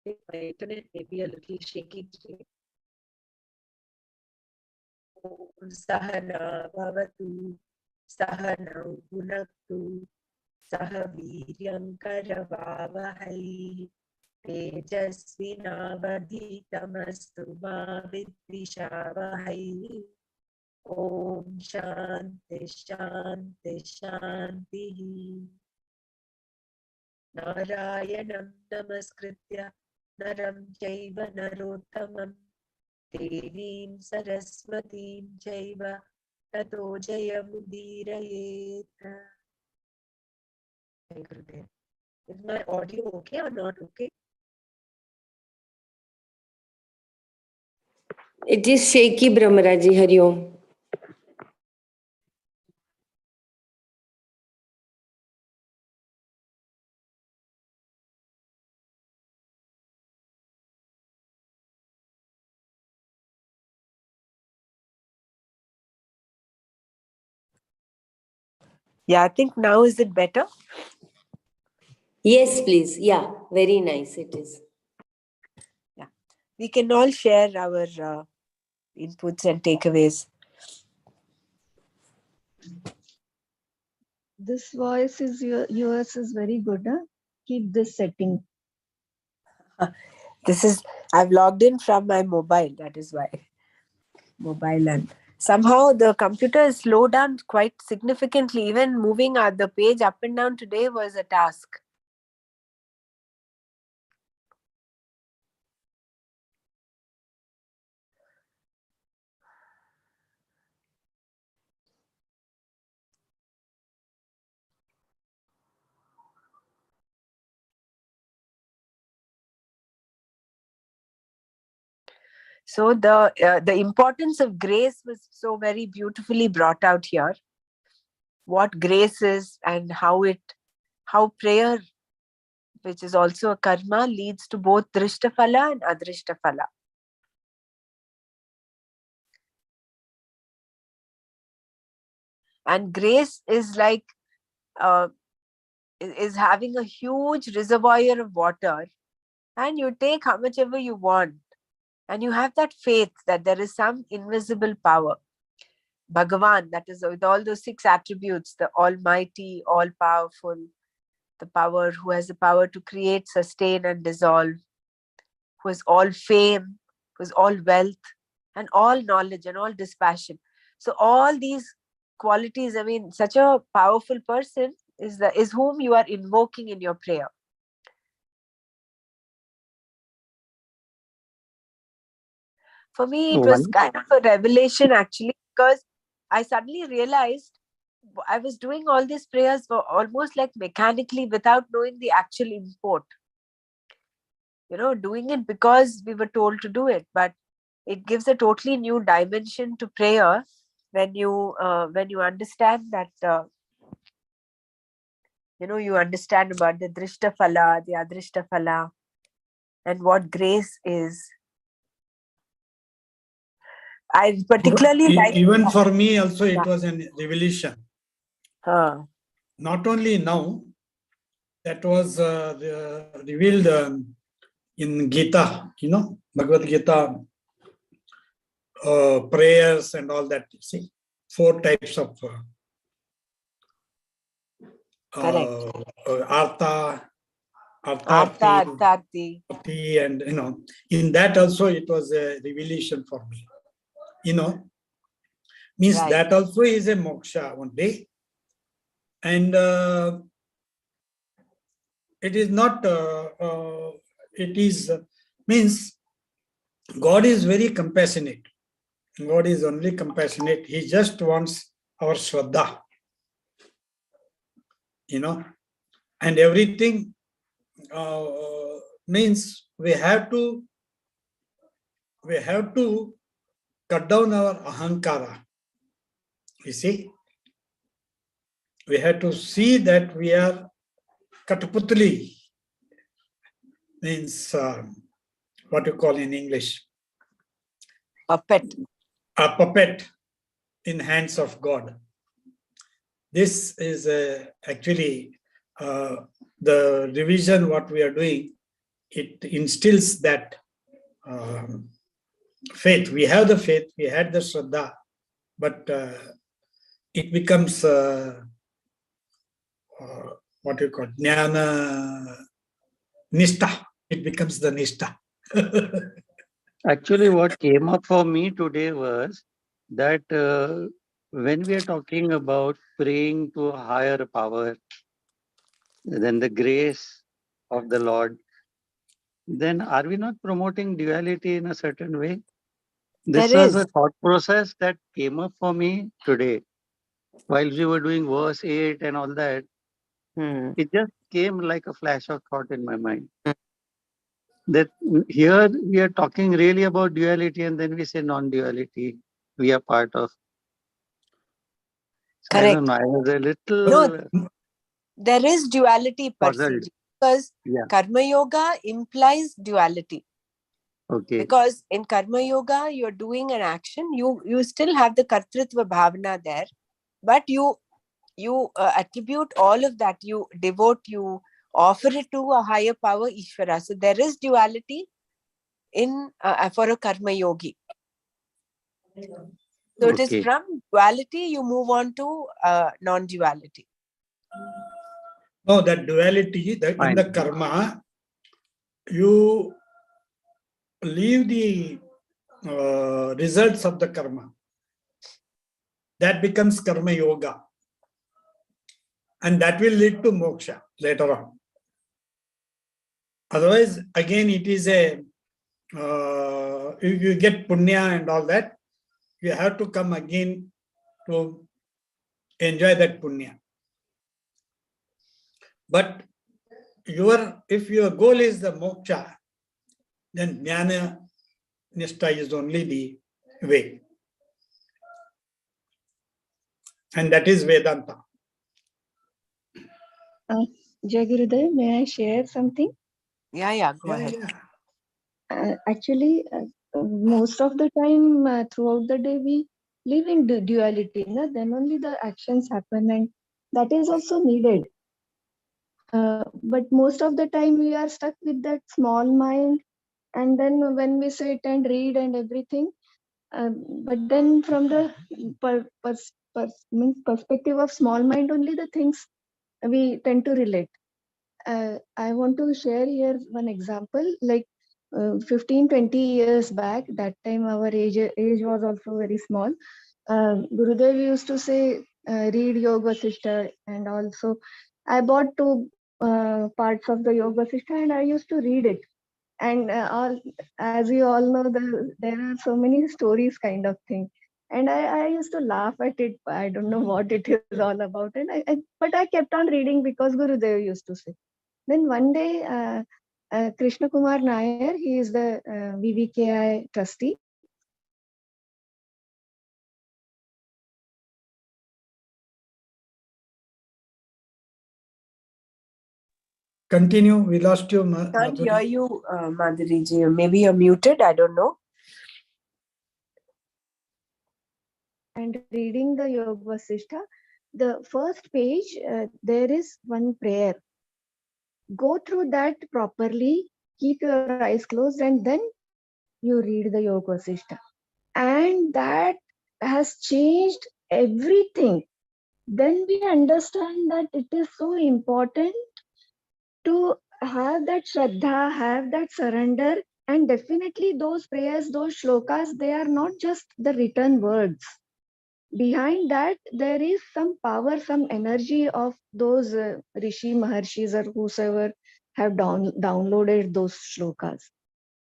think my internet may be a little shaky today. Om Sahana Bhavatu Sahanau Bhunaktu Saha Viryam Karavavahai Tejasvinavadhitamastu Ma Vidvishavahai. Om Shanti Shanti Shanti. Narayanam Namaskritya Naram Chaiva Narottamam Devim Saraswatim Chaiva Tato Jayamudirayet. Is my audio okay or not okay? It is shaky, Brahmaraji. Hari Om. Yeah, I think now is it better? Yes, please. Yeah, very nice it is. Yeah, we can all share our inputs and takeaways. This voice is yours is very good. Huh? Keep this setting. This is, I've logged in from my mobile. That is why. Mobile, and somehow the computer is slowed down quite significantly. Even moving the page up and down today was a task. So the importance of grace was so very beautifully brought out here. What grace is and how prayer, which is also a karma, leads to both drishtaphala and adrishtaphala. And grace is like is having a huge reservoir of water, and you take how much ever you want, and you have that faith that there is some invisible power, Bhagavan, that is with all those 6 attributes, the almighty, all powerful, the power who has the power to create, sustain and dissolve, who is all fame, who is all wealth and all knowledge and all dispassion. So all these qualities, I mean, such a powerful person is whom you are invoking in your prayer. For me, it was kind of a revelation actually, because I suddenly realized I was doing all these prayers for almost like mechanically without knowing the actual import. Doing it because we were told to do it, but it gives a totally new dimension to prayer when you understand that you understand about the drishtaphala, the adrishtaphala, and what grace is. I particularly like even for me also it was a revelation. Not only now, that was revealed in Gita, Bhagavad Gita, prayers and all that. You see, 4 types of artha, arthati, and in that also it was a revelation for me. Means that also is a moksha one day, and it is not. It is means God is very compassionate. God is only compassionate. He just wants our shraddha, and everything means we have to cut down our ahankara. You see, we have to see that we are Kataputli, means what you call in English? Puppet. A puppet in hands of God. This is actually the revision what we are doing it instills that faith. We have the faith, we had the Shraddha, but it becomes what you call Jnana Nishta. It becomes the Nishta. Actually, what came up for me today was that when we are talking about praying to a higher power than the grace of the Lord, then are we not promoting duality in a certain way? This There was a is. thought process that came up for me today. While we were doing verse 8 and all that, it just came like a flash of thought in my mind. That here we are talking really about duality and then we say non-duality. We are part of. So I don't Correct. know. I was a No, little there is duality, puzzled. Percy, because Yeah. Karma Yoga implies duality. Okay. Because in Karma Yoga, you're doing an action, you still have the Kartritva Bhavana there, but you attribute all of that, you devote, you offer it to a higher power, Ishvara. So there is duality in for a Karma Yogi. So it is Okay. from duality you move on to non-duality. No, that duality, that in Fine. the karma, you leave the results of the karma. That becomes karma yoga. And that will lead to moksha later on. Otherwise, again, it is a, if you get punya and all that, you have to come again to enjoy that punya. But if your goal is the moksha, then jnana nishta is only the way. And that is Vedanta. Jai Gurudev, may I share something? Yeah, go ahead. Actually, most of the time throughout the day we live in duality. No? Then only the actions happen, and that is also needed. But most of the time we are stuck with that small mind, and then when we sit and read and everything, but then from the perspective of small mind only, the things we tend to relate. I want to share here one example, like 15-20 years back. That time our age was also very small. Gurudev used to say, read Yoga Sister, and also I bought two parts of the Yoga Sister and I used to read it. And as you all know, there are so many stories kind of thing. And I used to laugh at it. I don't know what it is all about. And but I kept on reading because Gurudev used to say. Then one day, Krishna Kumar Nair, he is the VVKI trustee. Continue. We lost you, Can't hear Madhuri. you, Madhuri ji. Maybe you're muted. I don't know. And reading the Yoga Vasishtha, the first page, there is one prayer. Go through that properly, keep your eyes closed, and then you read the Yoga Vasishtha. And that has changed everything. Then we understand that it is so important to have that Shraddha, have that surrender. And definitely those prayers, those shlokas, they are not just the written words. Behind that, there is some power, some energy of those Rishi, Maharshis, or whosoever have downloaded those shlokas.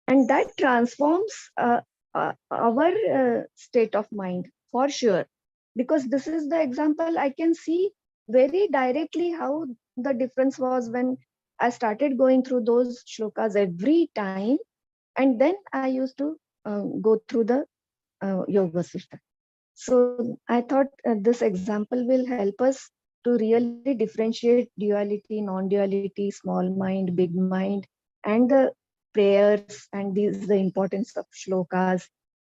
And that transforms our state of mind for sure. Because this is the example I can see very directly how the difference was when I started going through those shlokas every time. And then I used to go through the yoga system. So I thought this example will help us to really differentiate duality, non-duality, small mind, big mind, and the prayers and the importance of shlokas,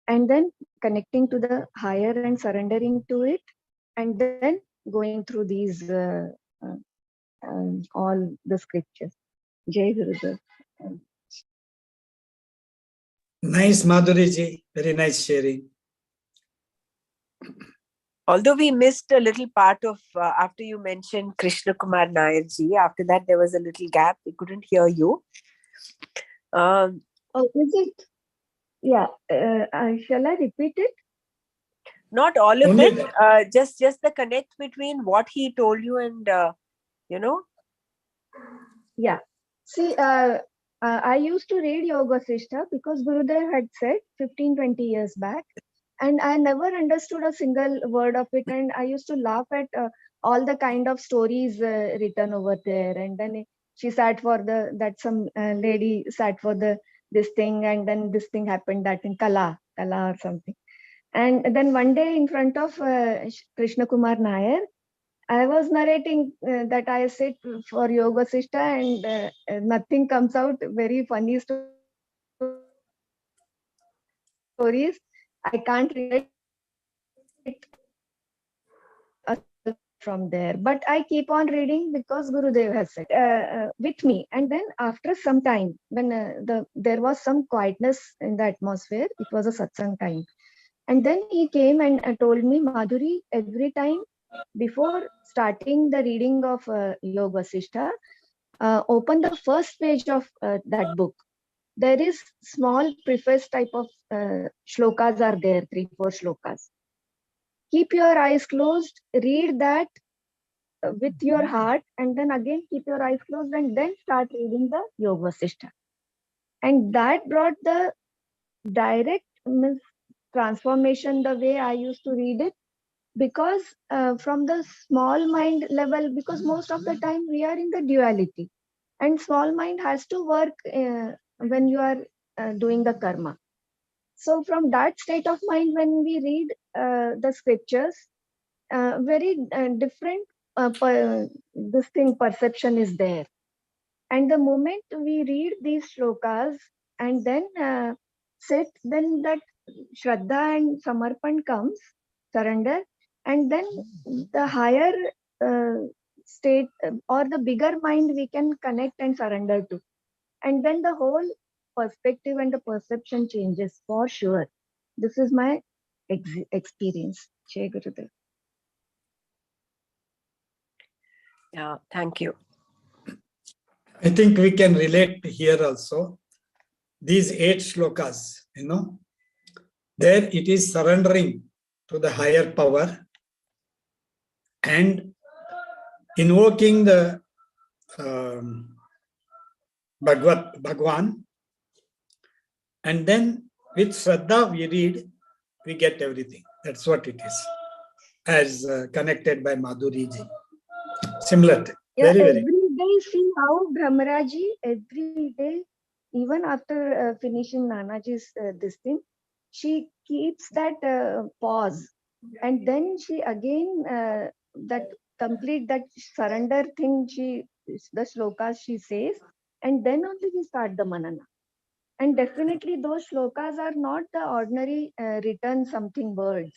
and then connecting to the higher and surrendering to it, and then going through these all the scriptures. Jai Gurudev. Nice, Madhuriji. Very nice sharing. Although we missed a little part of after you mentioned Krishna Kumar Nair ji, after that there was a little gap. We couldn't hear you. Oh, is it? Yeah. Shall I repeat it? Not all of Only it. that. Just the connect between what he told you and you know. Yeah. See, I used to read Yoga Sishta because Gurudev had said 15-20 years back, and I never understood a single word of it. And I used to laugh at all the kind of stories written over there. And then she sat for that some lady sat for this thing, and then this thing happened, that in Kala or something. And then one day in front of Krishna Kumar Nair, I was narrating that I sit for Yoga Sishta, and nothing comes out. Very funny stories. I can't relate a single word from there. But I keep on reading because Gurudev has said with me. And then after some time, when there was some quietness in the atmosphere, it was a satsang time. And then he came and told me, Madhuri, every time before starting the reading of Yoga Vasishtha, open the first page of that book. There is small preface type of shlokas are there, 3-4 shlokas. Keep your eyes closed, read that with your heart, and then again keep your eyes closed and then start reading the Yoga Vasishtha. And that brought the direct transformation the way I used to read it, because from the small mind level, because most of the time we are in the duality, and small mind has to work when you are doing the karma. So from that state of mind, when we read the scriptures, very different this thing perception is there. And the moment we read these shlokas and then sit, then that Shraddha and Samarpan comes, surrender, and then the higher state or the bigger mind we can connect and surrender to. And then the whole perspective and the perception changes for sure. This is my experience. Jai Gurudev. Yeah, thank you. I think we can relate here also. These 8 shlokas, there it is surrendering to the higher power and invoking the Bhagwan, and then with Shraddha we read, we get everything. That's what it is, as connected by Madhuri ji. Similar, Yeah, very, very. every day, see how Brahmaraji, every day, even after finishing Nanaji's this thing, she keeps that pause, and then she again that complete that surrender thing. The shlokas she says, and then only we start the manana. And definitely those shlokas are not the ordinary written something words.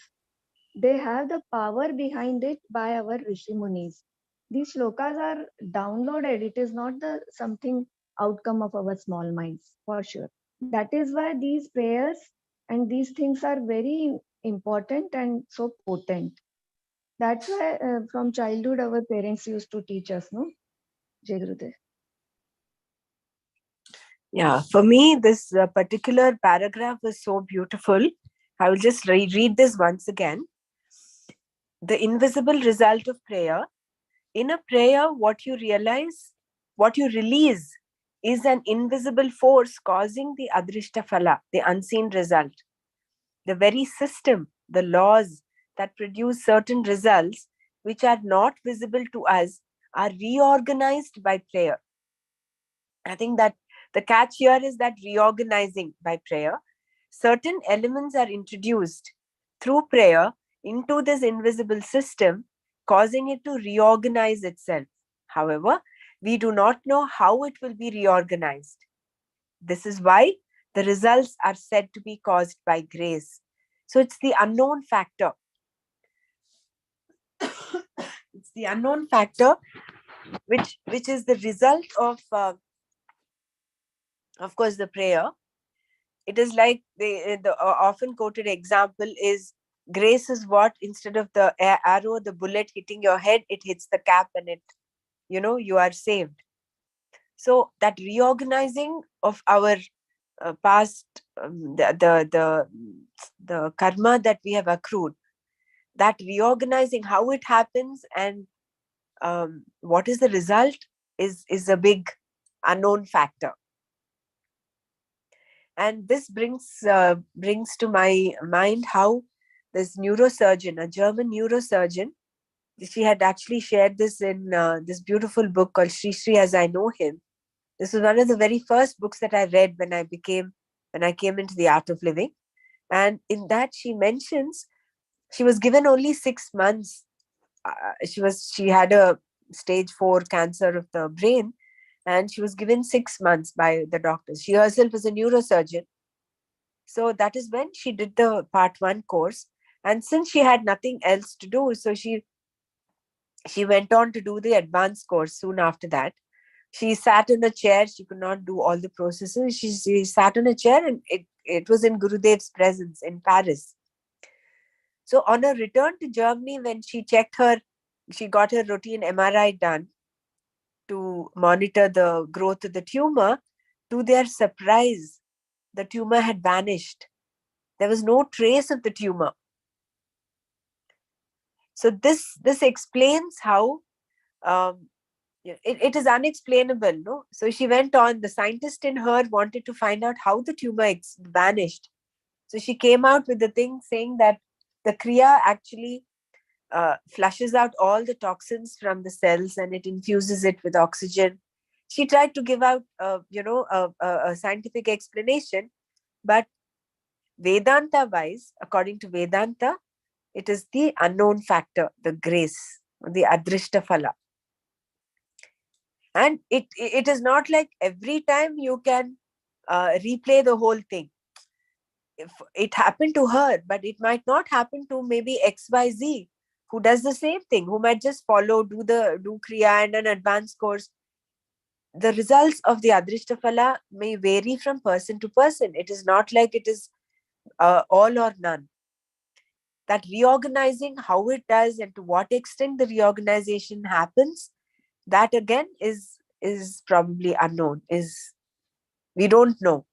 They have the power behind it by our Rishi Munis. These shlokas are downloaded. It is not the something outcome of our small minds, for sure. That is why these prayers and these things are very important and so potent. That's why from childhood our parents used to teach us, no? Jai Gurudev. Yeah, for me, this particular paragraph was so beautiful. I will just read this once again. The invisible result of prayer. In a prayer, what you release is an invisible force causing the adrishta phala, the unseen result. The very system, the laws that produce certain results which are not visible to us are reorganized by prayer. I think that the catch here is that reorganizing by prayer, certain elements are introduced through prayer into this invisible system, causing it to reorganize itself. However, we do not know how it will be reorganized. This is why the results are said to be caused by grace. So it's the unknown factor. It's the unknown factor which is the result of course, the prayer. It is like the often quoted example is, grace is what, instead of the arrow, the bullet hitting your head, it hits the cap and it, you are saved. So that reorganizing of our past, the karma that we have accrued, that reorganizing, how it happens and what is the result is a big unknown factor. And this brings to my mind how this neurosurgeon, a German neurosurgeon, she had actually shared this in this beautiful book called Sri Sri As I Know Him. This was one of the very first books that I read when I came into the art of living. And in that she mentions she was given only 6 months. She had a stage 4 cancer of the brain, and she was given 6 months by the doctors. She herself was a neurosurgeon. So that is when she did the part 1 course. And since she had nothing else to do, so she went on to do the advanced course soon after that. She sat in a chair. She could not do all the processes. She sat in a chair, and it was in Gurudev's presence in Paris. So on her return to Germany, when she got her routine MRI done to monitor the growth of the tumor. To their surprise, the tumor had vanished. There was no trace of the tumor. So this explains how it is unexplainable, no? So she went on. The scientist in her wanted to find out how the tumor vanished. So she came out with the thing saying that the Kriya actually flushes out all the toxins from the cells and it infuses it with oxygen. She tried to give out, a scientific explanation, but Vedanta wise, according to Vedanta, it is the unknown factor, the grace, the adrishta phala. And it is not like every time you can replay the whole thing. If it happened to her, but it might not happen to maybe XYZ who does the same thing, who might just do Kriya and an advanced course. The results of the Adrishta Phala may vary from person to person. It is not like it is all or none. That reorganizing, how it does and to what extent the reorganization happens, that again is probably unknown. We don't know.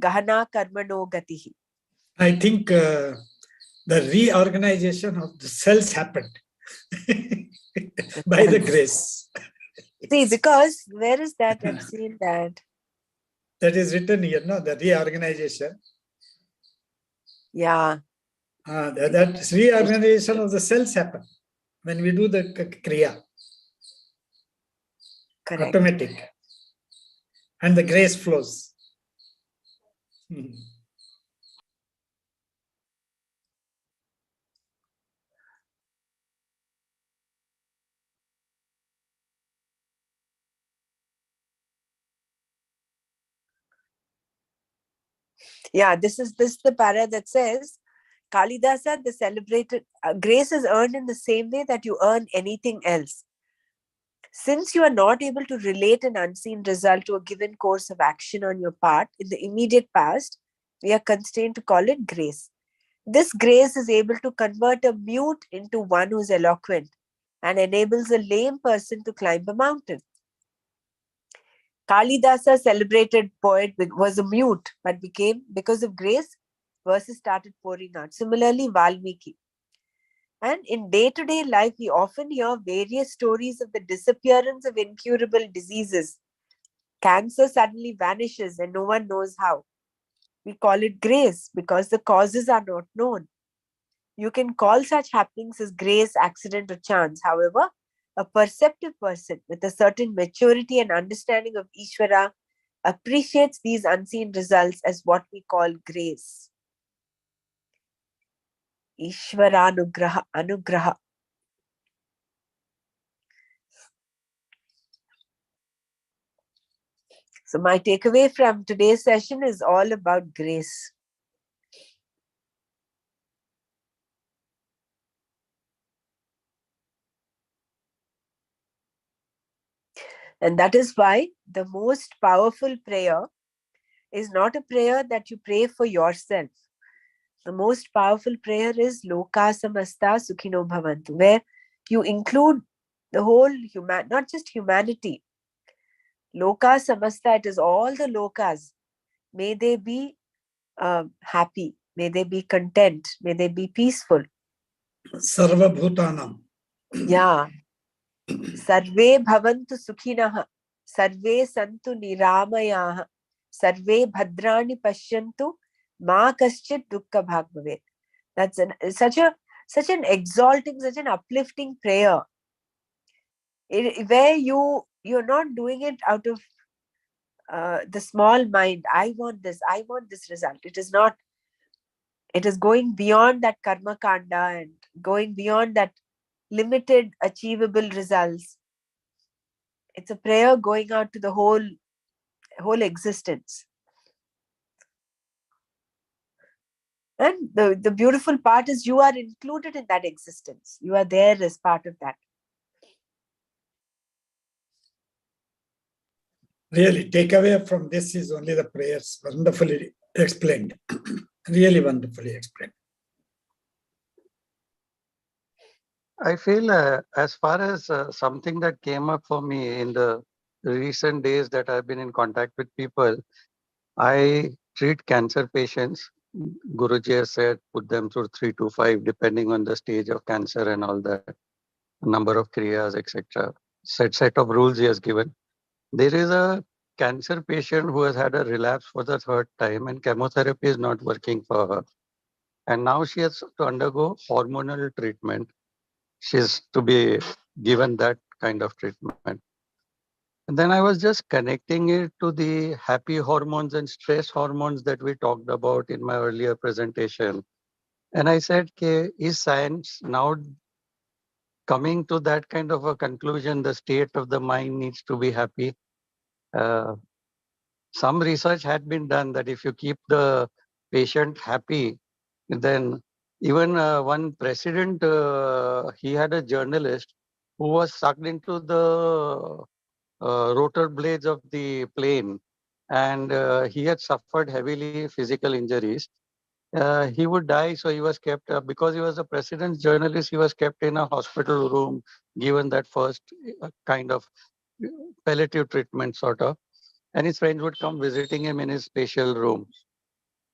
Gahana karmano gatihi. I think the reorganization of the cells happened by the grace. See, because where is that? I've seen that. That is written here, no? The reorganization. Yeah. That reorganization of the cells happen when we do the Kriya. Correct. Automatic. And the grace flows. Yeah, this is the para that says, Kalidasa, the celebrated grace is earned in the same way that you earn anything else. Since you are not able to relate an unseen result to a given course of action on your part in the immediate past, we are constrained to call it grace. This grace is able to convert a mute into one who is eloquent and enables a lame person to climb a mountain. Kalidasa, celebrated poet, was a mute, but became, because of grace, verses started pouring out. Similarly, Valmiki. And in day-to-day life, we often hear various stories of the disappearance of incurable diseases. Cancer suddenly vanishes and no one knows how. We call it grace because the causes are not known. You can call such happenings as grace, accident, or chance. However, a perceptive person with a certain maturity and understanding of Ishvara appreciates these unseen results as what we call grace. Ishvara anugraha. So my takeaway from today's session is all about grace. And that is why the most powerful prayer is not a prayer that you pray for yourself. The most powerful prayer is Loka Samasta Sukhino Bhavantu, where you include the whole not just humanity. Loka Samasta, it is all the lokas. May they be happy. May they be content. May they be peaceful. Sarva Bhutanam. Yeah. Sarve Bhavantu Sukhinaha. Sarve Santu Niramayaha. Sarve Bhadrani Pashyantu. Ma Kaschit Dukkha Bhag Bhavet. That's such an exalting, such an uplifting prayer. Where you're not doing it out of the small mind. I want this result. It is not. It is going beyond that karma kanda and going beyond that limited achievable results. It's a prayer going out to the whole existence. And the beautiful part is you are included in that existence. You are there as part of that. Really, takeaway from this is only the prayers. Wonderfully explained. Really wonderfully explained. I feel as far as something that came up for me in the recent days that I've been in contact with people, I treat cancer patients. Guruji has said put them through 3 to 5 depending on the stage of cancer and all that, number of kriyas, etc. Set of rules he has given. There is a cancer patient who has had a relapse for the 3rd time and chemotherapy is not working for her. And now she has to undergo hormonal treatment. She's to be given that kind of treatment. And then I was just connecting it to the happy hormones and stress hormones that we talked about in my earlier presentation. And I said, okay, is science now coming to that kind of a conclusion? The state of the mind needs to be happy. Some research had been done that if you keep the patient happy, then even one president, he had a journalist who was sucked into the rotor blades of the plane, and he had suffered heavily physical injuries. He would die, so he was kept, because he was a president's journalist, he was kept in a hospital room, given that first kind of palliative treatment, sort of. And his friends would come visiting him in his special room.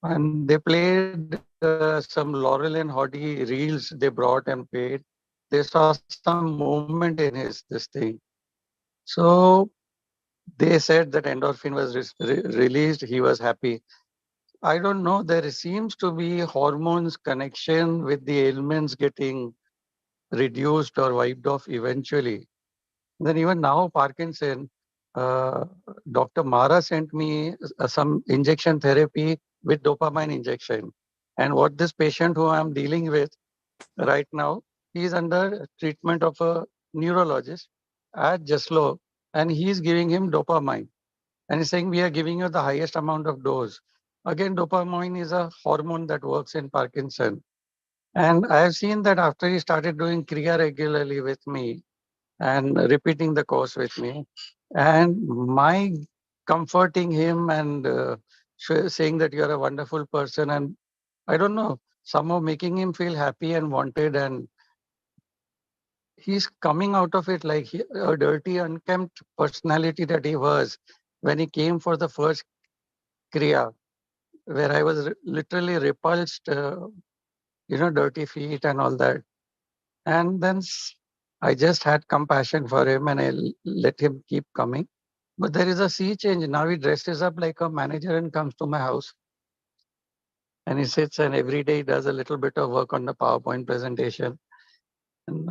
And they played some Laurel and Hardy reels they brought and played. They saw some movement in his this thing. So they said that endorphin was released. He was happy. I don't know. There seems to be hormones connection with the ailments getting reduced or wiped off eventually. Then even now, Parkinson, uh, Dr. Mara sent me some injection therapy with dopamine injection. And what this patient who I'm dealing with right now, he's under treatment of a neurologist at Jeslo, and he's giving him dopamine. And he's saying, we are giving you the highest amount of dose. Again, dopamine is a hormone that works in Parkinson. And I have seen that after he started doing Kriya regularly with me, and repeating the course with me. And my comforting him and saying that you're a wonderful person, and I don't know, somehow making him feel happy and wanted, and he's coming out of it like a dirty, unkempt personality that he was when he came for the first Kriya, where I was literally repulsed, dirty feet and all that. And then I just had compassion for him and I let him keep coming. But there is a sea change. Now he dresses up like a manager and comes to my house. And he sits and every day he does a little bit of work on the PowerPoint presentation. And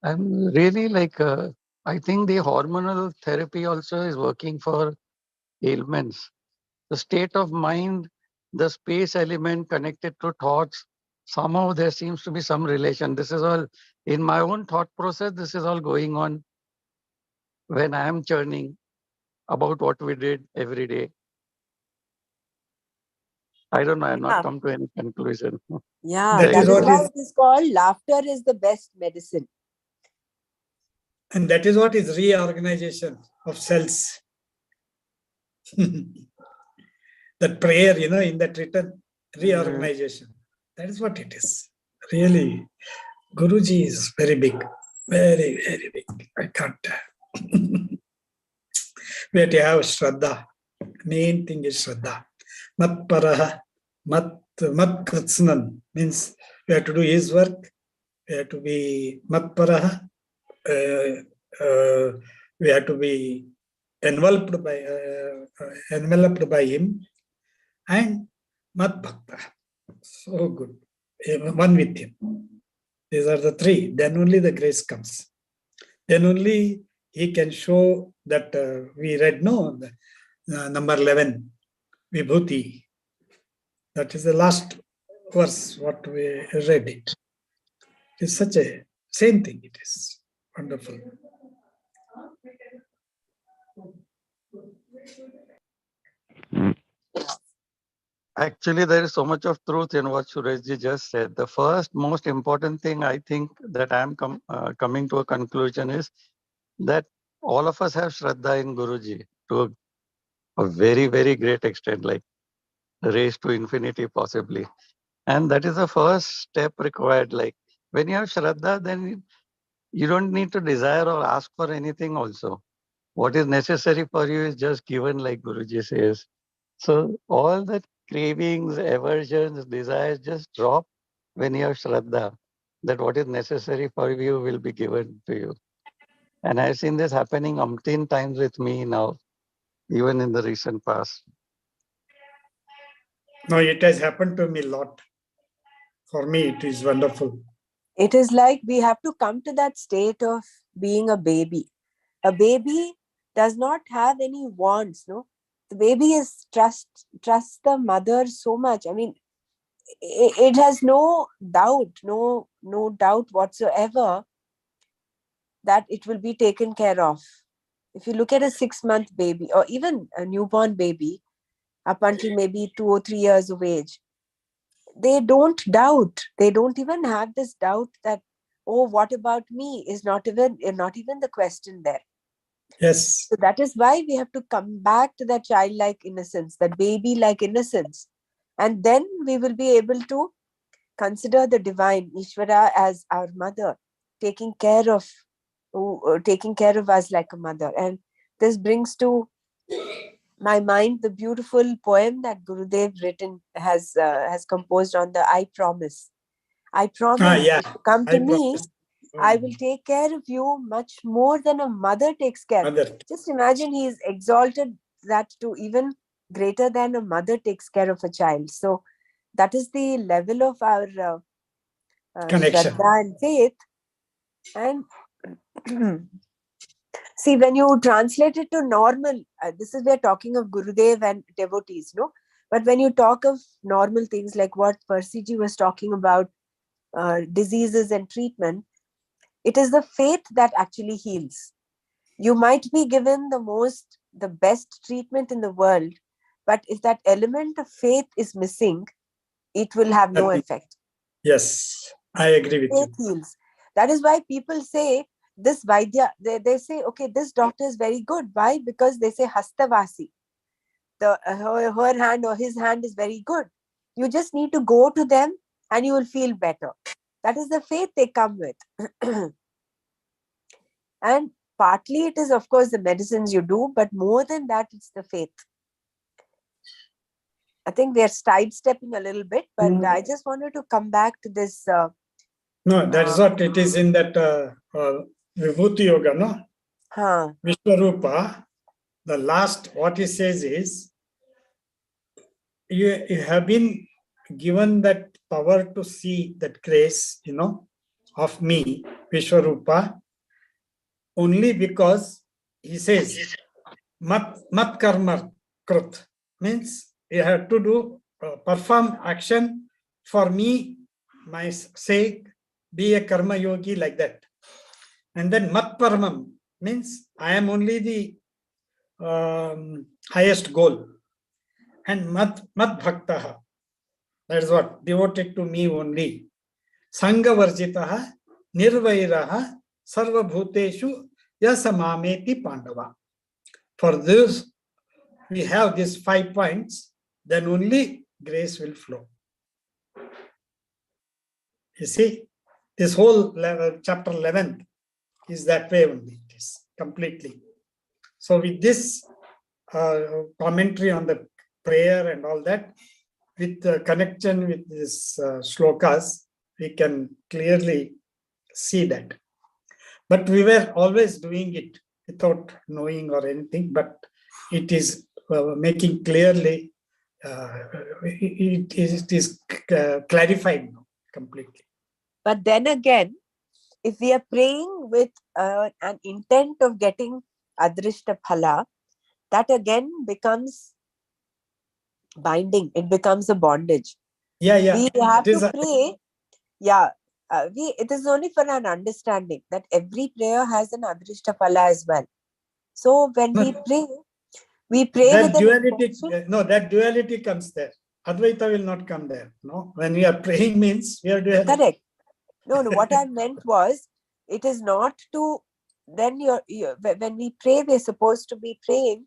I'm really like, I think the hormonal therapy also is working for ailments. The state of mind, the space element connected to thoughts, somehow there seems to be some relation. This is all in my own thought process. This is all going on when I am churning about what we did every day. I don't know. I have not come to any conclusion. Yeah, That is what why is, it is called laughter is the best medicine. and that is what is reorganization of cells. The that prayer, in that written reorganization. That is what it is. Really, Guruji is very big, very, very big. I can't. We have to have Shraddha. Main thing is Shraddha. Mat paraha, mat kritsnan means we have to do his work. We have to be mat paraha. We have to be enveloped by him, and mat bhakta. So good. One with him. These are the three. Then only the grace comes. Then only he can show that we read, no, number 11, Vibhuti. That is the last verse, what we read it. It is such a same thing. It is wonderful. Actually, there is so much of truth in what Surajji just said. The first most important thing I think that I'm coming to a conclusion is that all of us have Shraddha in Guruji to a very, very great extent, like raised to infinity possibly. And that is the first step required. Like when you have Shraddha, then you don't need to desire or ask for anything also. What is necessary for you is just given, like Guruji says. So all that cravings, aversions, desires just drop when you have Shraddha, that what is necessary for you will be given to you. And I've seen this happening umpteen times with me now, even in the recent past. No, it has happened to me a lot. For me, it is wonderful. It is like we have to come to that state of being a baby. A baby does not have any wants, no? The baby is trusts the mother so much. I mean, it has no doubt, no doubt whatsoever that it will be taken care of. If you look at a 6-month baby or even a newborn baby up until maybe 2 or 3 years of age, they don't doubt. They don't even have this doubt that, oh, what about me, is not even the question there. Yes. So that is why we have to come back to that childlike innocence, that baby-like innocence. And then we will be able to consider the divine, Ishvara, as our mother, taking care of us like a mother. And this brings to my mind the beautiful poem that Gurudev has composed on the I promise. I promise, Yeah. if you come to me, promise. I will take care of you much more than a mother takes care. Mother. Just imagine, he is exalted that to even greater than a mother takes care of a child. So that is the level of our Connection. Shraddha and faith. And see, when you translate it to normal, this is, we're talking of Gurudev and devotees, no? But when you talk of normal things like what Persiji was talking about, diseases and treatment, it is the faith that actually heals. You might be given the best treatment in the world, but if that element of faith is missing, it will have no effect. Yes, I agree with Faith you. heals. That is why people say this Vaidya, they say, okay, this doctor is very good. Why? Because they say Hastavasi. Her hand or his hand is very good. You just need to go to them and you will feel better. That is the faith they come with. And partly it is, of course, the medicines you do, but more than that, it's the faith. I think we are sidestepping a little bit, but I just wanted to come back to this. No, that is what it is in that Vibhuti Yoga, no? Vishwarupa, the last, what he says is, you have been given that power to see that grace, of me, Vishwarupa, only because he says, mat karma krut, means you have to do, perform action for me, my sake, be a karma yogi like that. And then mat paramam means I am only the highest goal. And mat bhaktaha, that is what, devoted to me only. Sangha varjitaha nirvairaha sarva bhuteshu yasamameti pandava. For this, we have these 5 points. then only grace will flow. You see, this whole chapter 11 is that way only. It is completely. So with this commentary on the prayer and all that, with the connection with this shlokas, we can clearly see that. But we were always doing it without knowing or anything, but it is making clearly, it is clarified now completely. But then again, if we are praying with an intent of getting adrishta phala, that again becomes binding. It becomes a bondage. Yeah. We have It is to pray. Yeah, it is only for an understanding that every prayer has an adrishta phala as well. So when we pray that with an duality. intention. No, that duality comes there. Advaita will not come there. No, when we are praying means we are duality. Correct. No, what I meant was, it is not to, then when we pray, we're supposed to be praying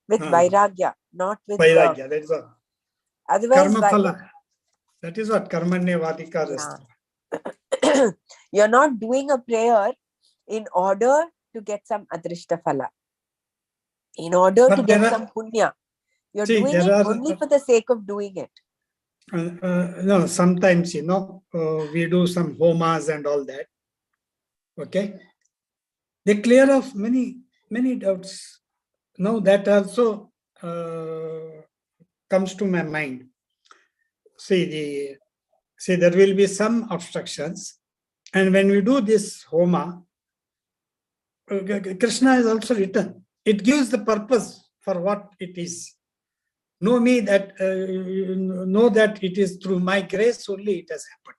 with vairagya, not with Vairagya, that is what. Otherwise, Karma phala. That is what karmanya vadika. Yeah. You're not doing a prayer in order to get some adrishta phala, in order to get some punya. You're doing it only for the sake of doing it. No, sometimes, we do some homas and all that. Okay. They clear off many doubts. Now that also comes to my mind. See, there will be some obstructions. And when we do this homa, Krishna is also written. It gives the purpose for what it is. Know that it is through my grace only it has happened.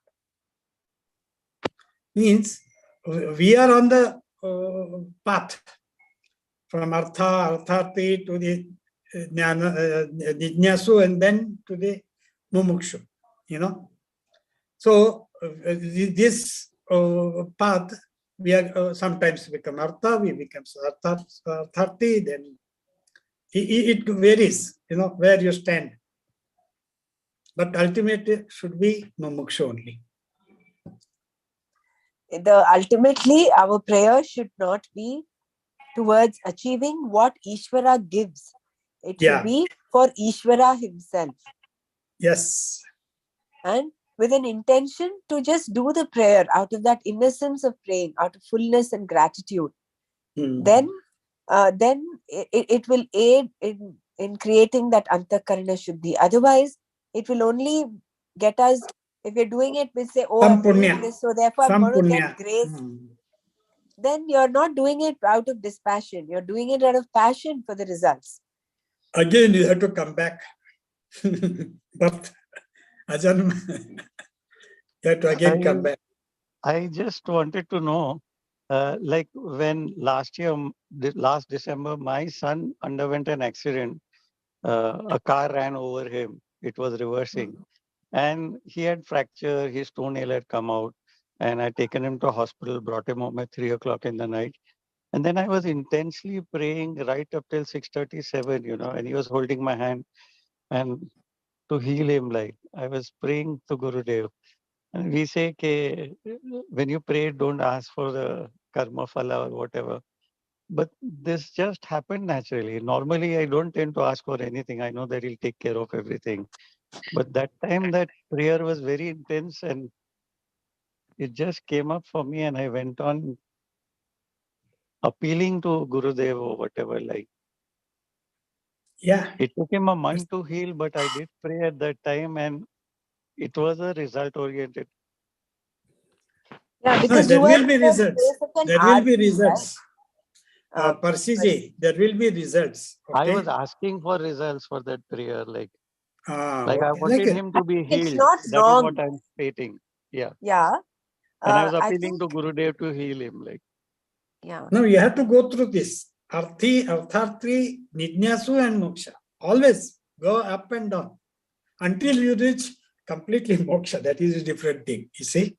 Means we are on the path from arthati to the jnana, and then to the mumukshu. So this path, we are sometimes become artha, we become arthati, then it varies, where you stand. But ultimately should be mumukshu only. Ultimately, our prayer should not be towards achieving what Ishvara gives. It should be for Ishvara himself. Yes. And with an intention to just do the prayer out of that innocence of praying, out of fullness and gratitude. Then it will aid in creating that antakarana shuddhi. Otherwise, it will only get us, if you're doing it, we say, oh, I'm doing this, so therefore I'm going to get grace. Then you're not doing it out of dispassion. You're doing it out of passion for the results. Again, you have to come back. But Ajan, you have to again come back. I just wanted to know, like when last December, my son underwent an accident. A car ran over him. It was reversing. And he had fracture, his toenail had come out. And I'd taken him to hospital, brought him home at 3 o'clock in the night. And then I was intensely praying right up till 6:37, and he was holding my hand and to heal him. Like I was praying to Gurudev. And we say, when you pray, don't ask for the karma phala or whatever. But this just happened naturally. Normally, I don't tend to ask for anything. I know that he'll take care of everything. But that time, that prayer was very intense and it just came up for me and I went on appealing to Gurudev or whatever. Like, yeah, it took him a month to heal, but I did pray at that time and it was a result oriented. Yeah, because there will be results. There will be results. Persiji, there will be results. Okay? I was asking for results for that prayer. Like okay. I wanted him to be healed. It's not that wrong. is what I'm stating. Yeah. Yeah. And I was appealing to Gurudev to heal him. Like. Yeah. No, you have to go through this. Artharthi, Nidnyasu and Moksha. Always go up and down until you reach completely Moksha. That is a different thing, you see.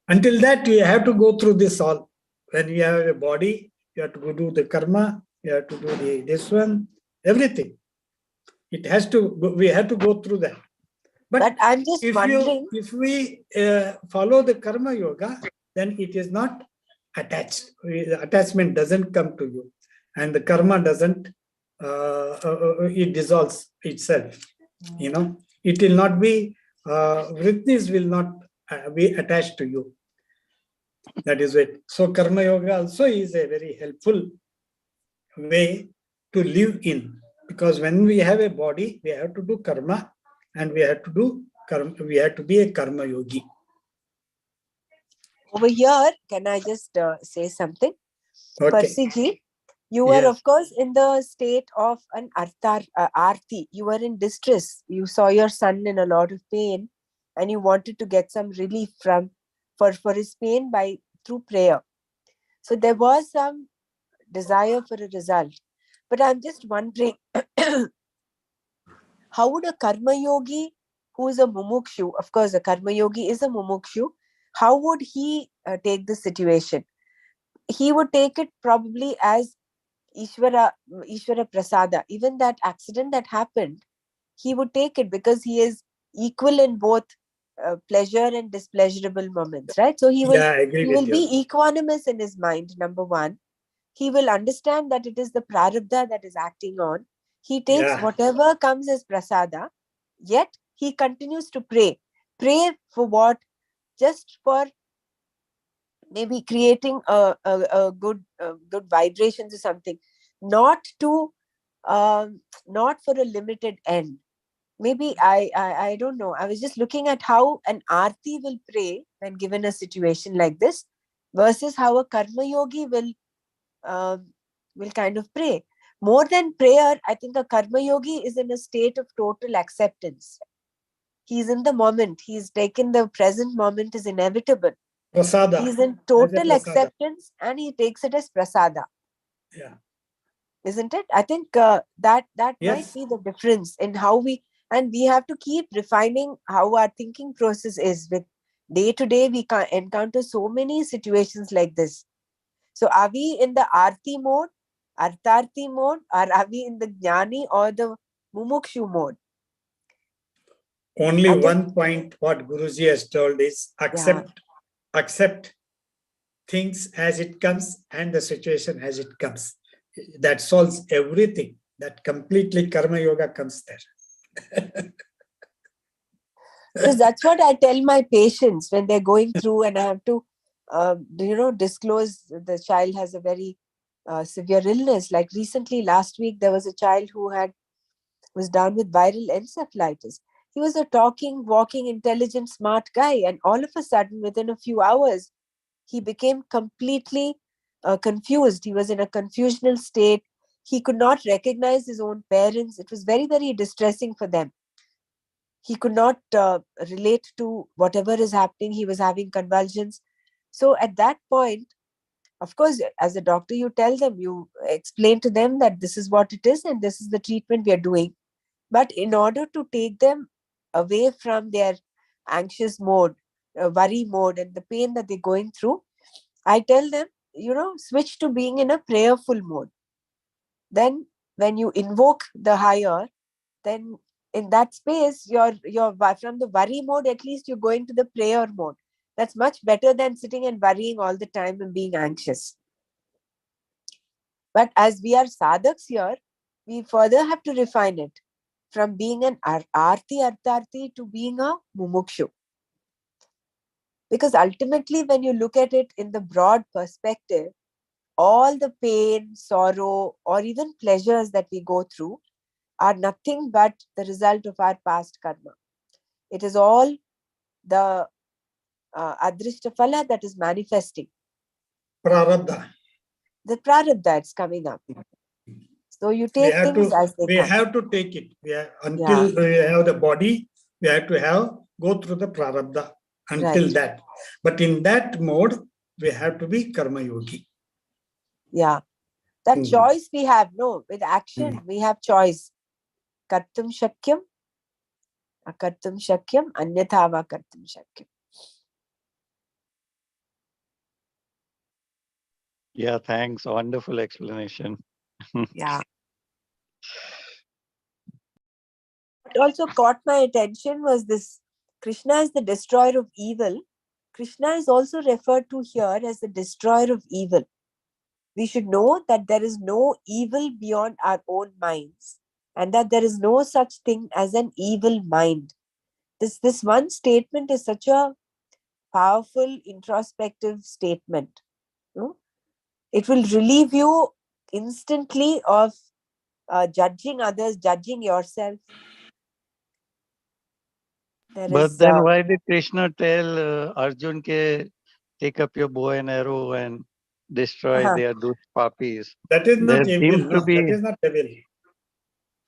Until that, you have to go through this all. When you have a body, you have to go do the karma, you have to do this one, everything. It has to. We have to go through that. But I'm just wondering. If we follow the karma yoga, then it is not attached. The attachment doesn't come to you, and the karma doesn't. It dissolves itself. You know, it will not be. Vritnis will not be attached to you. That is it. So karma yoga also is a very helpful way to live in, because when we have a body, we have to do karma, and we have to do karma. We have to be a karma yogi. Over here, can I just say something? Okay. Percy ji, you were, of course, in the state of an arti. You were in distress. You saw your son in a lot of pain, and you wanted to get some relief for his pain through prayer. So there was some desire for a result. But I'm just wondering, how would a karma yogi who is a mumukshu, of course, a karma yogi is a mumukshu, how would he take the situation? He would take it probably as Ishvara Prasada. Even that accident that happened, he would take it because he is equal in both pleasure and displeasurable moments, right? So he will be equanimous in his mind, number one. He will understand that it is the prarabdha that is acting on. He takes whatever comes as prasada, yet he continues to pray. Pray for what? Just for maybe creating a good vibrations or something, not to not for a limited end. Maybe I don't know. I was just looking at how an arti will pray when given a situation like this, versus how a karma yogi will kind of pray. More than prayer, I think a karma yogi is in a state of total acceptance. He's in the moment. He's taken the present moment is inevitable. Prasada. He's in total acceptance and he takes it as prasada. Yeah. Isn't it? I think that might be the difference in how we have to keep refining how our thinking process is. With day to day, we can encounter so many situations like this. So are we in the arti mode, artarti mode, or are we in the jnani or the mumukshu mode? Only one point what Guruji has told is accept things as it comes and the situation as it comes. That solves everything. That completely karma yoga comes there. Because that's what I tell my patients when they're going through and I have to, disclose the child has a very severe illness. Like recently, last week, there was a child who was down with viral encephalitis. He was a talking, walking, intelligent, smart guy. And all of a sudden, within a few hours, he became completely confused. He was in a confusional state. He could not recognize his own parents. It was very, very distressing for them. He could not relate to whatever is happening. He was having convulsions. So at that point, of course, as a doctor, you tell them, you explain to them that this is what it is and this is the treatment we are doing. But in order to take them away from their anxious mode, worry mode, and the pain that they're going through, I tell them, switch to being in a prayerful mode. Then when you invoke the higher, then in that space, you're from the worry mode, at least you're going to the prayer mode. That's much better than sitting and worrying all the time and being anxious. But as we are sadhaks here, we further have to refine it from being an artarti to being a mumukshu. Because ultimately, when you look at it in the broad perspective, all the pain, sorrow, or even pleasures that we go through are nothing but the result of our past karma. It is all the adrishta phala that is manifesting. Prarabdha. The prarabdha is coming up. So you take things as they come. We have to take it. Until we have the body, we have to go through the prarabdha until that. But in that mode, we have to be karma yogi. Yeah. That choice we have, with action, we have choice. Kartum shakyam, akartum shakyam, anyatha va kartum shakyam. Yeah, thanks. Wonderful explanation. Yeah. What also caught my attention was this: Krishna is the destroyer of evil. Krishna is also referred to here as the destroyer of evil. We should know that there is no evil beyond our own minds, and that there is no such thing as an evil mind. This one statement is such a powerful introspective statement. No? It will relieve you instantly of judging others, judging yourself. There But is then why did Krishna tell Arjun ke take up your bow and arrow and destroy their dush papis? That is There not evil, seems to no. That be is not evil.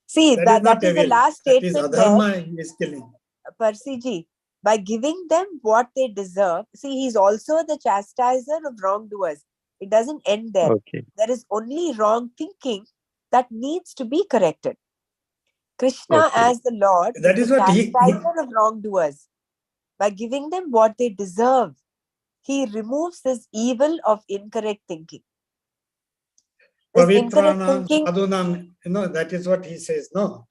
see That is not that is the evil. last That is statement where adharma he is killing. Persiji, by giving them what they deserve, see, he's also the chastiser of wrongdoers. It doesn't end there. okay. There is only wrong thinking that needs to be corrected. Krishna, Okay. as the Lord, That is is the what chastiser of wrongdoers. By giving them what they deserve, he removes this evil of incorrect thinking. This incorrect Pavitranam, thinking, sadhunam, that is what he says. No,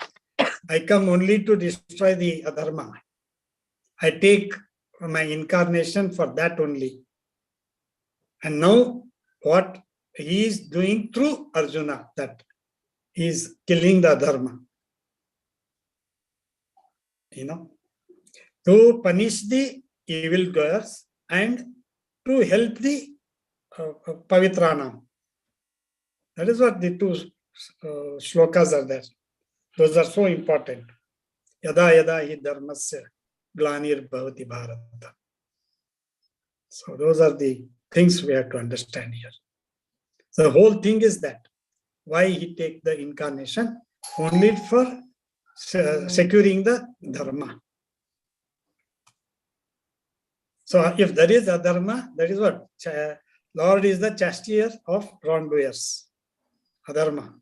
I come only to destroy the adharma. I take my incarnation for that only. And now what he is doing through Arjuna, that he is killing the adharma. To punish the evildoers and to help the Pavitranam. That is what the two shlokas are there. Those are so important. Yada yada hi dharmasya glanir bhavati bharata. So those are the things we have to understand here. So the whole thing is that why he take the incarnation only for securing the dharma. So if there is adharma, that is what Lord is the chastier of wrongdoers. Adharma.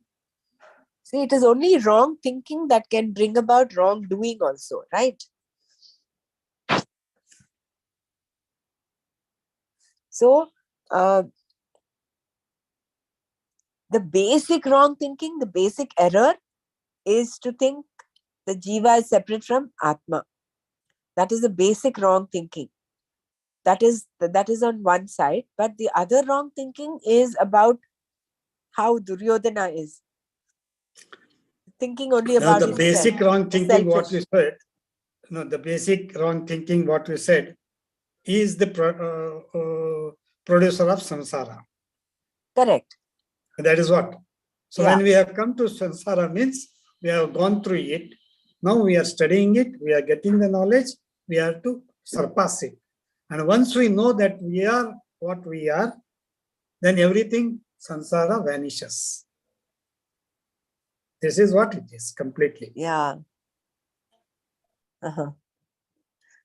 see, it is only wrong thinking that can bring about wrongdoing also, right? So, the basic wrong thinking, the basic error is to think the jiva is separate from Atma. That is the basic wrong thinking. That is on one side. But the other wrong thinking is about how Duryodhana is. Thinking only Now about the himself. basic wrong thinking what Selfish. we said, the basic wrong thinking what we said is the producer of samsara. Correct. That is what. So Yeah. when we have come to samsara means we have gone through it. Now we are studying it. We are getting the knowledge. We have to surpass it. And once we know that we are what we are, then everything samsara vanishes. This is what it is completely. Yeah.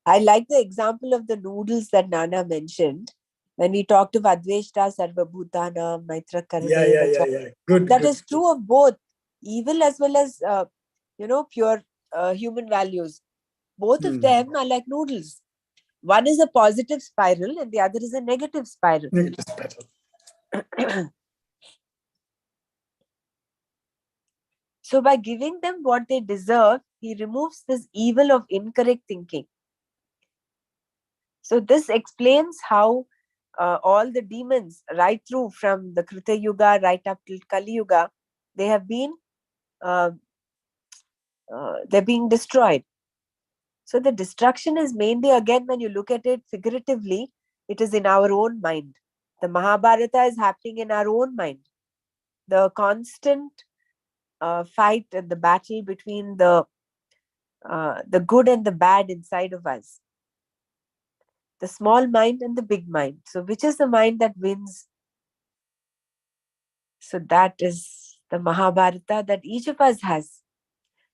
I like the example of the noodles that Nana mentioned when we talked of Adveshta Sarvabhutana Maitra Karane. Yeah. Good. That good. is true of both evil as well as pure human values. Both of them are like noodles. One is a positive spiral and the other is a negative spiral. Negative spiral. So by giving them what they deserve, he removes this evil of incorrect thinking. So this explains how all the demons, right through from the Krita Yuga right up till Kali Yuga, they have been they're being destroyed. So the destruction is mainly, again, when you look at it figuratively, it is in our own mind. The Mahabharata is happening in our own mind. The constant fight and the battle between the good and the bad inside of us. The small mind and the big mind. So which is the mind that wins? So that is the Mahabharata that each of us has.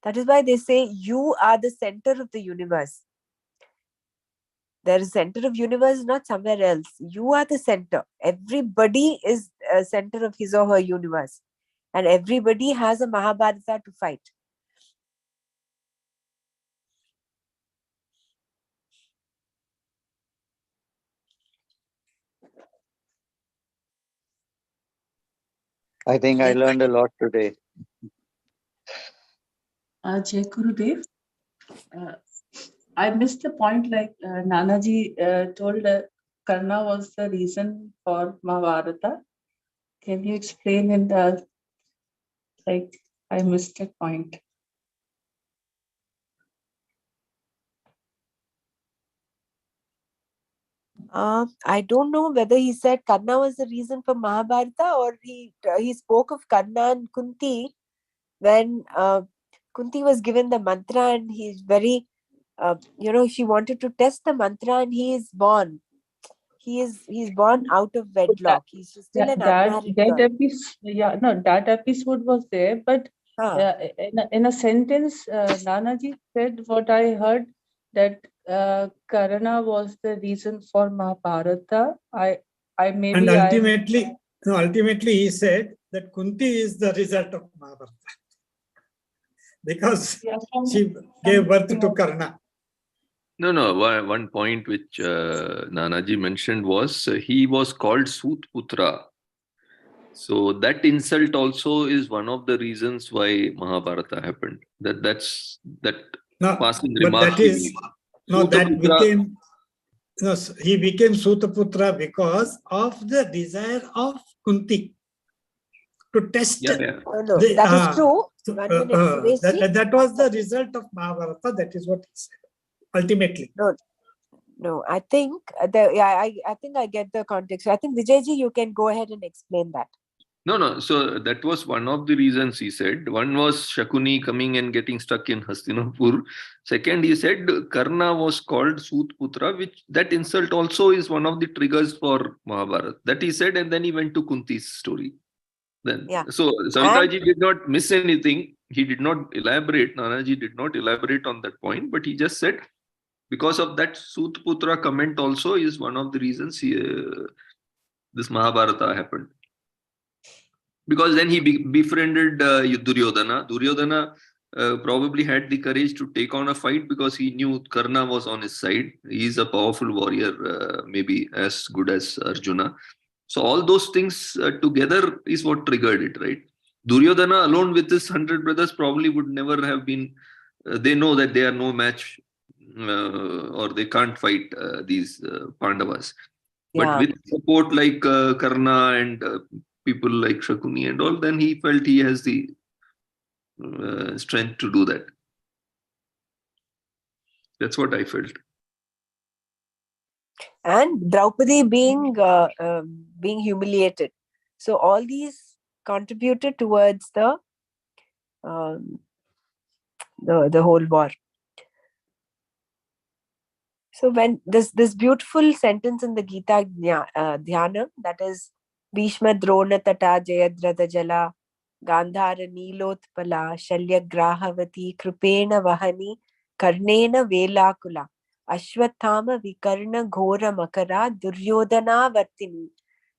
That is why they say you are the center of the universe. There is center of universe, not somewhere else. You are the center. Everybody is a center of his or her universe. And everybody has a Mahabharata to fight. I think I learned a lot today. Jai Gurudev. I missed the point. Like Nanaji told, Karna was the reason for Mahabharata. Can you explain in the like? I missed that point. I don't know whether he said Karna was the reason for Mahabharata, or he spoke of Karna and Kunti when Kunti was given the mantra, and he's very she wanted to test the mantra, and he is born. He's born out of wedlock. He's still an unmarried girl. That episode was there, but Huh. in a sentence, Nanaji said what I heard, that Karna was the reason for Mahabharata. And ultimately he said that Kunti is the result of Mahabharata because she gave birth to Karna. No. One point which Nanaji mentioned was he was called Sutputra. So that insult also is one of the reasons why Mahabharata happened. That's passing remark. He became Sutaputra because of the desire of Kunti to test. No, that is true. 1 minute, that was the result of Mahabharata. That is what he said. Ultimately. No. I think I think I get the context. I think Vijayji, you can go ahead and explain that. No. So that was one of the reasons he said. One was Shakuni coming and getting stuck in Hastinapur. Second, he said Karna was called Sutputra, which that insult also is one of the triggers for Mahabharata. That he said, and then he went to Kunti's story. Then, so Savitaji did not miss anything. He did not elaborate. Nanaji did not elaborate on that point, but he just said because of that Sutputra comment also is one of the reasons this Mahabharata happened. Because then he befriended Duryodhana. Duryodhana probably had the courage to take on a fight because he knew Karna was on his side. He is a powerful warrior, maybe as good as Arjuna. So all those things together is what triggered it, right? Duryodhana alone with his 100 brothers probably would never have been. They know that they are no match or they can't fight these Pandavas. But with support like Karna and people like Shakuni and all, then he felt he has the strength to do that. That's what I felt. And Draupadi being humiliated. So all these contributed towards the whole war. So when this beautiful sentence in the Gita Dhyana, that is Bhishma Drona Tata Jayadratha Jala Gandhara Nilotpala Shalya Grahavati Krupena Vahani Karnena Velakula Ashwathama Vikarna Ghora Makara Duryodhana Vartini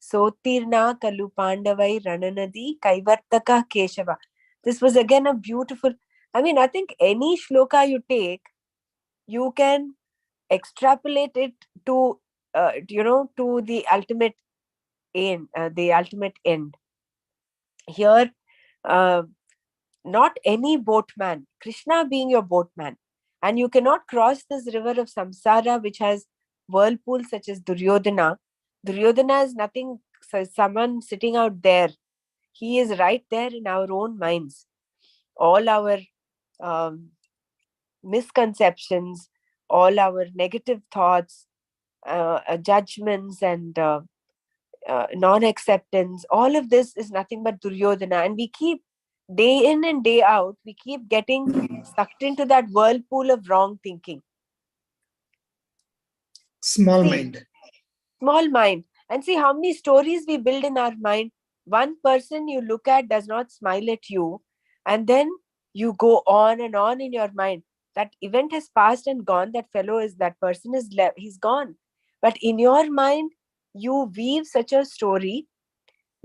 Sotirna Kalu Pandavai Rananadi Kaivartaka Keshava. This was again a beautiful, I think any shloka you take, you can extrapolate it to to the ultimate end. Here, not any boatman, Krishna being your boatman, and you cannot cross this river of samsara which has whirlpools such as Duryodhana. Duryodhana is nothing, someone sitting out there. He is right there in our own minds. All our misconceptions, all our negative thoughts, judgments, and non-acceptance, all of this is nothing but Duryodhana. And we keep, day in and day out, we keep getting sucked into that whirlpool of wrong thinking. Small mind. And see how many stories we build in our mind. One person you look at does not smile at you, and then you go on and on in your mind. That event has passed and gone. That person is left. He's gone. But in your mind, you weave such a story,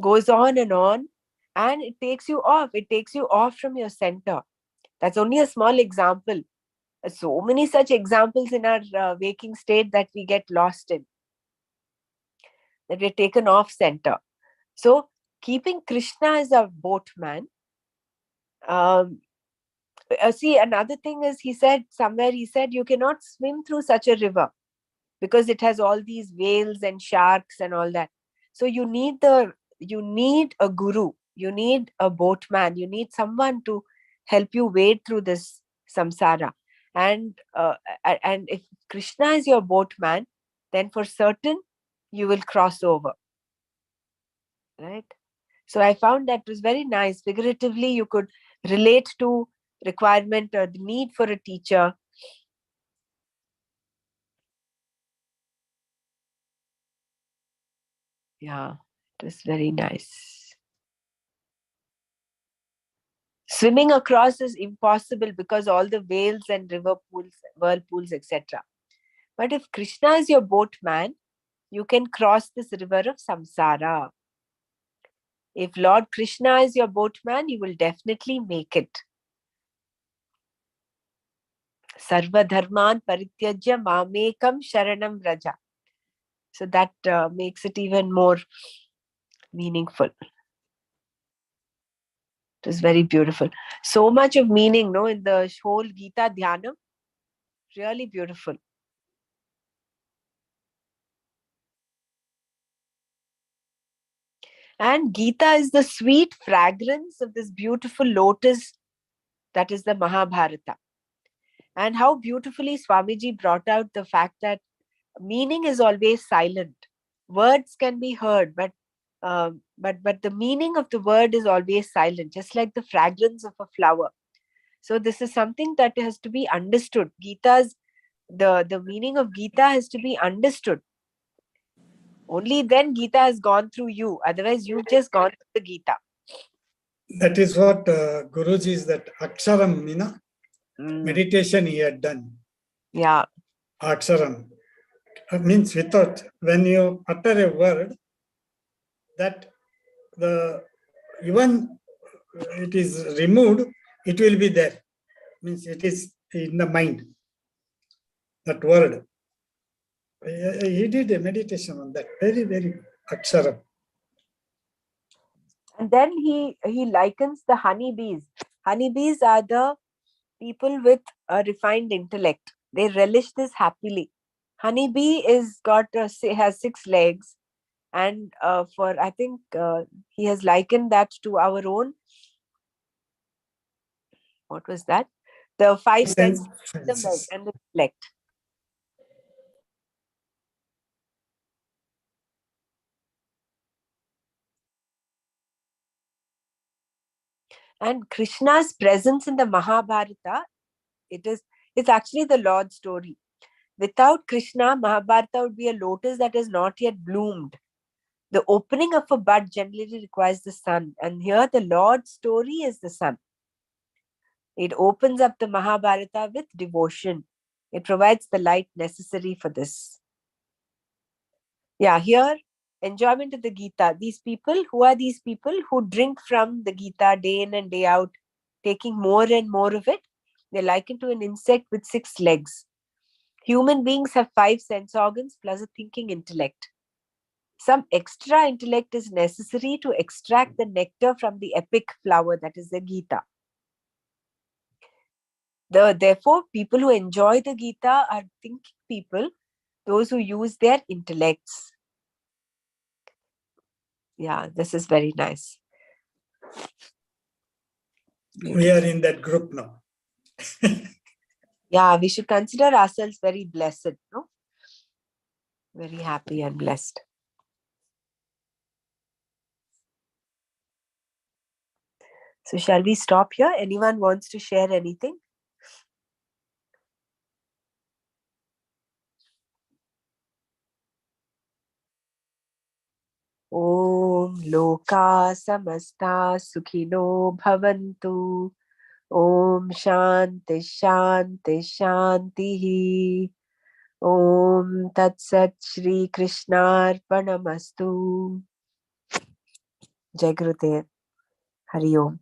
goes on, and it takes you off. It takes you off from your center. That's only a small example. So many such examples in our waking state that we get lost in, that we're taken off center. So keeping Krishna as a boatman, See, another thing is, he said somewhere, he said, you cannot swim through such a river because it has all these whales and sharks and all that. So you need a guru, you need a boatman, you need someone to help you wade through this samsara. And if Krishna is your boatman, then for certain you will cross over, right? So I found that was very nice. Figuratively, you could relate to requirement or the need for a teacher. Yeah, it was very nice. Swimming across is impossible because all the whales and river pools, whirlpools, etc. But if Krishna is your boatman, you can cross this river of samsara. If Lord Krishna is your boatman, you will definitely make it. Sarva dharman parityajya mamekam sharanam vraja. So that makes it even more meaningful. It was very beautiful. So much of meaning, no, in the whole Gita Dhyanam. Really beautiful. And Gita is the sweet fragrance of this beautiful lotus that is the Mahabharata. And how beautifully Swamiji brought out the fact that meaning is always silent. Words can be heard, but the meaning of the word is always silent, just like the fragrance of a flower. So this is something that has to be understood. The meaning of Gita has to be understood. Only then Gita has gone through you. Otherwise, you've just gone through the Gita. That is what Guruji is, that Aksharam, meditation he had done. Yeah. Aksharam means without, when you utter a word, that even it is removed, it will be there. Means it is in the mind. That word. He did a meditation on that. Very, very Aksharam. And then he likens the honeybees. Honeybees are the people with a refined intellect. They relish this happily. Honeybee has 6 legs, and I think he has likened that to our own. What was that? The 5 senses, the milk and the intellect. And Krishna's presence in the Mahabharata, it's actually the Lord's story. Without Krishna, Mahabharata would be a lotus that has not yet bloomed. The opening of a bud generally requires the sun, and here the Lord's story is the sun. It opens up the Mahabharata with devotion. It provides the light necessary for this. Yeah, here, enjoyment of the Gita. Who are these people who drink from the Gita day in and day out, taking more and more of it? They're likened to an insect with 6 legs. Human beings have 5 sense organs plus a thinking intellect. Some extra intellect is necessary to extract the nectar from the epic flower that is the Gita. Therefore, people who enjoy the Gita are thinking people, those who use their intellects. Yeah, this is very nice. We are in that group now. Yeah, we should consider ourselves very blessed, no? Very happy and blessed. So shall we stop here? Anyone wants to share anything? Om Loka Samasta Sukhino Bhavantu. Om Shanti Shanti Shanti. Om Tat Sat Shri Krishnarpanamastu. Jai Gurudev. Hari Om.